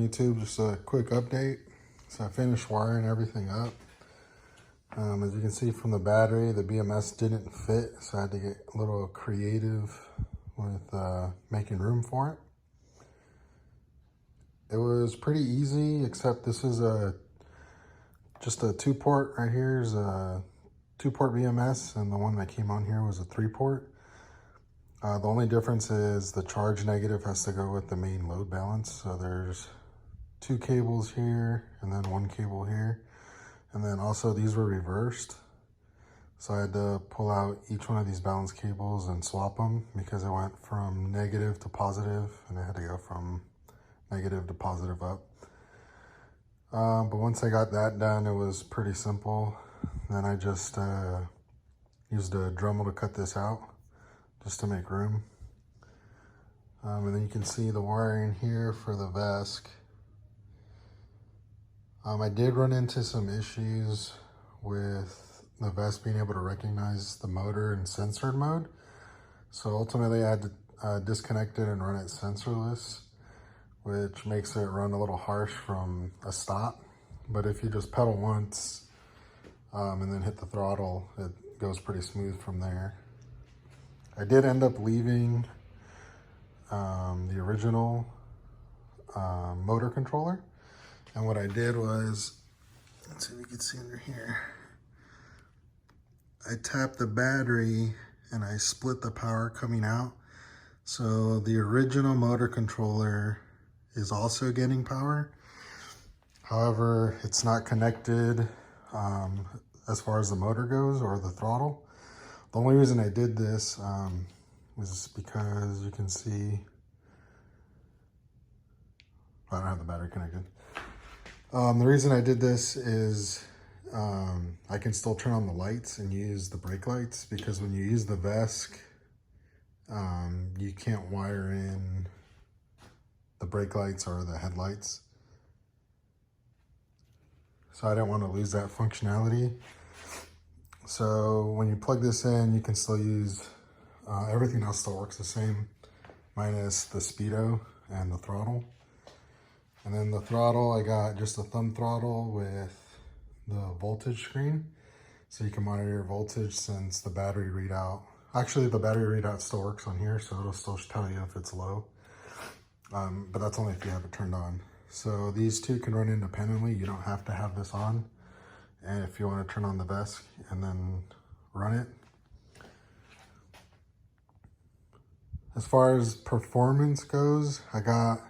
YouTube, just a quick update. So I finished wiring everything up. As you can see from the battery, the BMS didn't fit, so I had to get a little creative with making room for it. It was pretty easy, except this is just a 2-port right here is a 2-port BMS, and the one that came on here was a 3-port. The only difference is the charge negative has to go with the main load balance. So there's 2 cables here and then 1 cable here. And then also these were reversed. So I had to pull out each one of these balance cables and swap them because it went from negative to positive and it had to go from negative to positive up. But once I got that done, it was pretty simple. Then I just used a Dremel to cut this out, just to make room. And then you can see the wiring here for the VESC. I did run into some issues with the VESC being able to recognize the motor in sensored mode. So ultimately I had to disconnect it and run it sensorless, which makes it run a little harsh from a stop. But if you just pedal once and then hit the throttle, it goes pretty smooth from there. I did end up leaving the original motor controller. And what I did was, let's see if you can see under here. I tapped the battery and I split the power coming out. So the original motor controller is also getting power. However, it's not connected as far as the motor goes or the throttle. The only reason I did this was because you can see, I don't have the battery connected. The reason I did this is I can still turn on the lights and use the brake lights, because when you use the VESC, you can't wire in the brake lights or the headlights. So I didn't want to lose that functionality. So when you plug this in, you can still use, everything else still works the same, minus the speedo and the throttle. And then the throttle, I got just a thumb throttle with the voltage screen. So you can monitor your voltage since the battery readout. Actually, the battery readout still works on here, so it'll still tell you if it's low. But that's only if you have it turned on. So these two can run independently. You don't have to have this on. And if you want to turn on the VESC and then run it. As far as performance goes, I got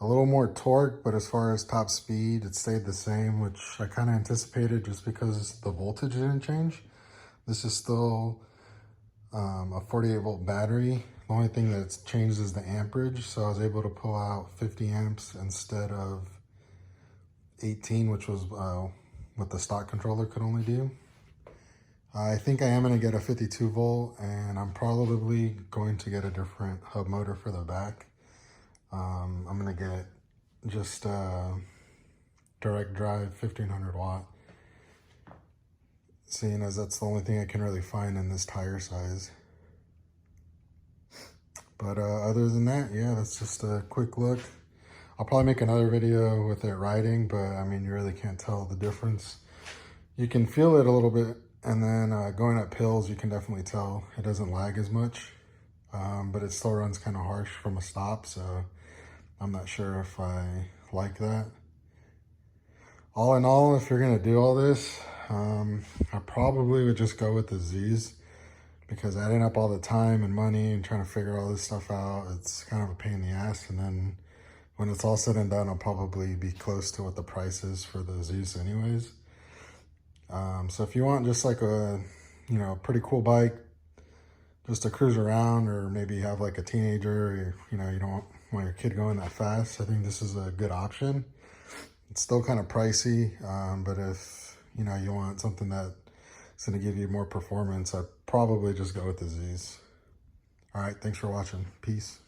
a little more torque, but as far as top speed, it stayed the same, which I kind of anticipated just because the voltage didn't change. This is still a 48-volt battery. The only thing that's changed is the amperage. So I was able to pull out 50 amps instead of 18, which was what the stock controller could only do. I think I am going to get a 52 volt, and I'm probably going to get a different hub motor for the back. I'm going to get just direct drive 1500 watt, seeing as that's the only thing I can really find in this tire size. But other than that, yeah, that's just a quick look. I'll probably make another video with it riding, but I mean, you really can't tell the difference. You can feel it a little bit, and then going up hills, you can definitely tell it doesn't lag as much, but it still runs kind of harsh from a stop, so I'm not sure if I like that. All in all, if you're gonna do all this, I probably would just go with the Z's, because adding up all the time and money and trying to figure all this stuff out, it's kind of a pain in the ass. And then when it's all said and done, I'll probably be close to what the price is for the Zeus anyways. So if you want just like a, pretty cool bike, just to cruise around, or maybe have like a teenager, or, you don't want your kid going that fast, I think this is a good option. It's still kind of pricey, but if, you want something that's going to give you more performance, I'd probably just go with the Z's. All right, thanks for watching. Peace.